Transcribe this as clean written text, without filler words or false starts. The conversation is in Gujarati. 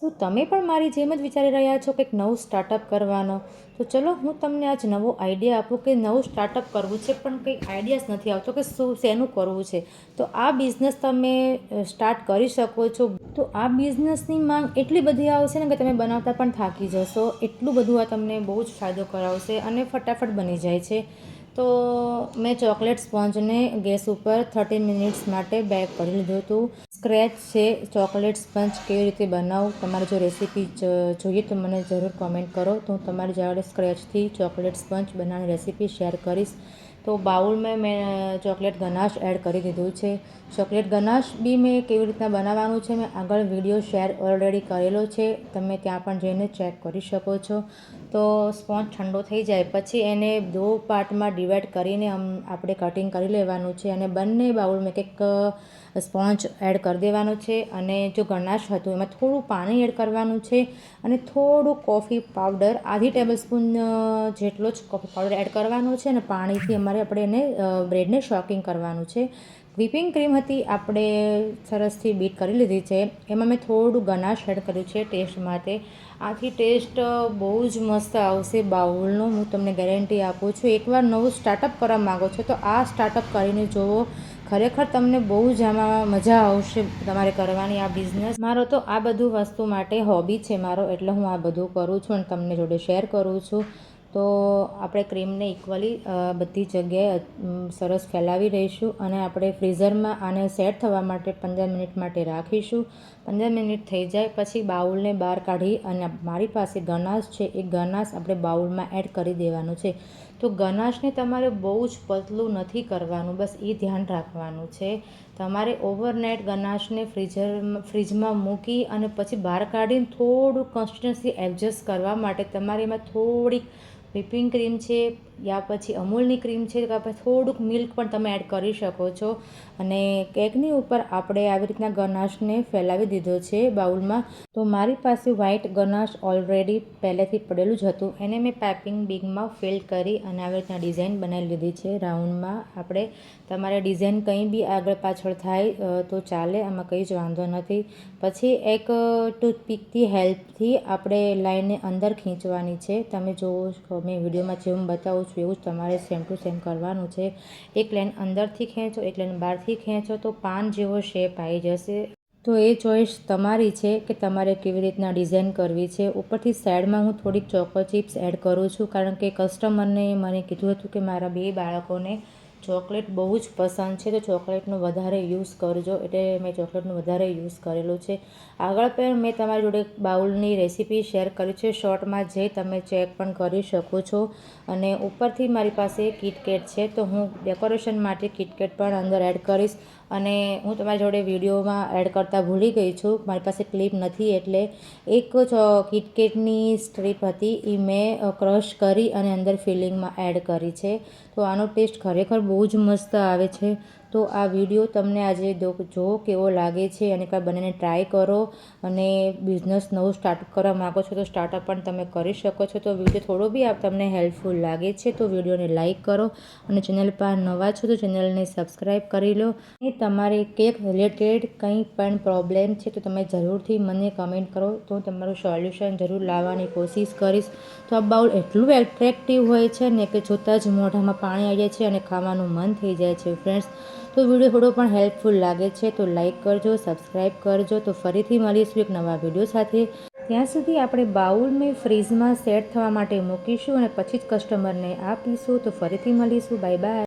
તો તમે પણ મારી જેમ જ વિચારી રહ્યા છો કંઈક નવું સ્ટાર્ટઅપ કરવાનો, તો ચલો હું તમને આજ નવો આઈડિયા આપું કે નવું સ્ટાર્ટઅપ કરવું છે પણ કંઈક આઈડિયા જ નથી આવતો કે શેનું કરવું છે. તો આ બિઝનેસ તમે સ્ટાર્ટ કરી શકો છો. તો આ બિઝનેસની માંગ એટલી બધી આવશે ને કે તમે બનાવતા પણ થાકી જશો. એટલું બધું આ તમને બહુ જ ફાયદો કરાવશે અને ફટાફટ બની જાય છે. તો મેં ચોકલેટ સ્પોન્જને ગેસ ઉપર 30 મિનિટ્સ માટે બેક કરી લીધું હતું. સ્ક્રેચ છે ચોકલેટ સ્પંજ કેવી રીતે બનાવું, તમારે જો રેસીપી જોઈએ તો મને જરૂર કોમેન્ટ કરો, તો હું તમારી જોડે સ્ક્રેચથી ચોકલેટ સ્પંજ બનાવવાની રેસીપી શેર કરીશ. તો બાઉલમાં મેં ચોકલેટ ગનાશ એડ કરી દીધું છે. ચોકલેટ ગનાશ બી મેં કેવી રીતના બનાવવાનું છે મેં આગળ વિડીયો શેર ઓલરેડી કરેલો છે, તમે ત્યાં પણ જઈને ચેક કરી શકો છો. તો સ્પોન્જ ઠંડો થઈ જાય પછી એને 2 પાર્ટમાં ડિવાઈડ કરીને આપણે કટિંગ કરી લેવાનું છે અને બંને બાઉલમાં એક સ્પોન્જ એડ કરી દેવાનું છે. અને જો ગનાશ હતું એમાં થોડું પાણી એડ કરવાનું છે અને થોડું કોફી પાવડર આધી ટેબલ સ્પૂન જેટલો જ કોફી પાવડર એડ કરવાનો છે અને પાણીથી આપણે એને બ્રેડને શોકિંગ કરવાનું છે. વ્હિપિંગ ક્રીમ હતી આપણે સરસથી બીટ કરી લીધી છે. એમાં મેં થોડું ગનાશ એડ કર્યું છે ટેસ્ટ માટે. આથી ટેસ્ટ બહુ જ મસ્ત આવશે બાઉલનો, હું તમને ગેરંટી આપું છું. એકવાર નવું સ્ટાર્ટઅપ કરવા માગો છો તો આ સ્ટાર્ટઅપ કરીને જુઓ, ખરેખર તમને બહુ જ આમાં મજા આવશે તમારે કરવાની આ બિઝનેસ. મારો તો આ બધું વસ્તુ માટે હોબી છે મારો, એટલે હું આ બધું કરું છું અને તમને જોડે શેર કરું છું. તો આપણે ક્રીમને ઇક્વલી બધી જગ્યાએ સરસ ફેલાવી દઈશું અને આપણે ફ્રીઝરમાં આને સેટ થવા માટે 15 મિનિટ માટે રાખીશું. 15 મિનિટ થઈ જાય પછી બાઉલને બહાર કાઢી અને મારી પાસે ગનાશ છે એ ગનાશ આપણે બાઉલમાં એડ કરી દેવાનું છે. તો ગનાશને તમારે બહુ જ પતલું નથી કરવાનું, બસ એ ધ્યાન રાખવાનું છે. તમારે ઓવરનાઇટ ગનાશને ફ્રીજમાં મૂકી અને પછી બહાર કાઢીને થોડું કન્સિસ્ટન્સી એડજસ્ટ કરવા માટે તમારે એમાં થોડીક વ્હિપિંગ ક્રીમ છે યા પછી અમૂલની ક્રીમ છે કે પછી થોડુંક મિલ્ક પણ તમે એડ કરી શકો છો. અને કેકની ઉપર આપણે આવી રીતના ગનાશને ફેલાવી દીધો છે બાઉલમાં. તો મારી પાસે વ્હાઈટ ગનાશ ઓલરેડી પહેલેથી પડેલું જ હતું, એને મેં પાઇપિંગ બેગમાં ફિલ કરી અને આવી રીતના ડિઝાઇન બનાવી લીધી છે રાઉન્ડમાં. આપણે તમારે ડિઝાઇન કંઈ બી આગળ પાછળ થાય તો ચાલે, આમાં કંઈ જ વાંધો નથી. પછી એક ટૂથપીકથી હેલ્પથી આપણે લાઈનને અંદર ખીંચવાની છે. તમે જોવો છો મેં વિડીયોમાં જેવું બતાવું છું એવું જ તમારે સેમ ટુ સેમ કરવાનું છે. એક લાઈન અંદરથી ખેંચો, એક લાઈન બહારથી ખેંચો તો પાન જેવો શેપ આવી જશે. તો એ ચોઈસ તમારી છે કે તમારે કેવી રીતના ડિઝાઇન કરવી છે. ઉપરથી સાઈડમાં હું થોડીક ચોકો ચિપ્સ એડ કરું છું કારણ કે કસ્ટમરને મને કીધું હતું કે મારા 2 બાળકોને ચોકલેટ બહુ જ પસંદ છે, તો ચોકલેટનો વધારે યુઝ કરજો, એટલે મેં ચોકલેટનો વધારે યુઝ કરેલો છે. આગળ પણ મેં તમારી જોડે બાઉલની રેસીપી શેર કરી છે શોર્ટમાં, જે તમે ચેક પણ કરી શકો છો. અને ઉપરથી મારી પાસે કિટકેટ છે તો હું ડેકોરેશન માટે કિટકેટ પણ અંદર એડ કરીશ. અને હું તમારી જોડે વિડીયોમાં એડ કરતાં ભૂલી ગઈ છું, મારી પાસે ક્લિપ નથી, એટલે એક કિટકેટની સ્ટ્રીપ હતી એ મેં ક્રશ કરી અને અંદર ફિલિંગમાં એડ કરી છે. તો આનો ટેસ્ટ ખરેખર બહુ જ મસ્ત આવે છે. તો આ વિડીયો તમને આજે જો કેવો લાગે છે અને એકવાર બનાવીને ટ્રાય કરો. અને બિઝનેસ નવું સ્ટાર્ટઅપ કરવા માગો છો તો સ્ટાર્ટઅપ પણ તમે કરી શકો છો. તો વિડીયો થોડો બી તમને હેલ્પફુલ લાગે છે તો વિડીયોને લાઇક કરો અને ચેનલ પર નવા છો તો ચેનલને સબસ્ક્રાઈબ કરી લો. અને તમારે કેક રિલેટેડ કંઈ પણ પ્રોબ્લેમ છે તો તમે જરૂરથી મને કમેન્ટ કરો, તો હું તમારું સોલ્યુશન જરૂર લાવવાની કોશિશ કરીશ. તો આ બાઉલ એટલું એટ્રેક્ટિવ હોય છે ને કે જોતાં જ મોઢામાં પાણી આવી જાય છે અને ખાવાનું મન થઈ જાય છે ફ્રેન્ડ્સ. તો વિડીયો થોડો પણ હેલ્પફુલ લાગે છે તો લાઇક કરજો, સબસ્ક્રાઈબ કરજો. તો ફરીથી મળીશું એક નવા વિડીયો સાથે. ત્યાં સુધી આપણે બાઉલને ફ્રીઝમાં સેટ થવા માટે મૂકીશું અને પછી જ કસ્ટમરને આપીશું. તો ફરીથી મળીશું. Bye bye.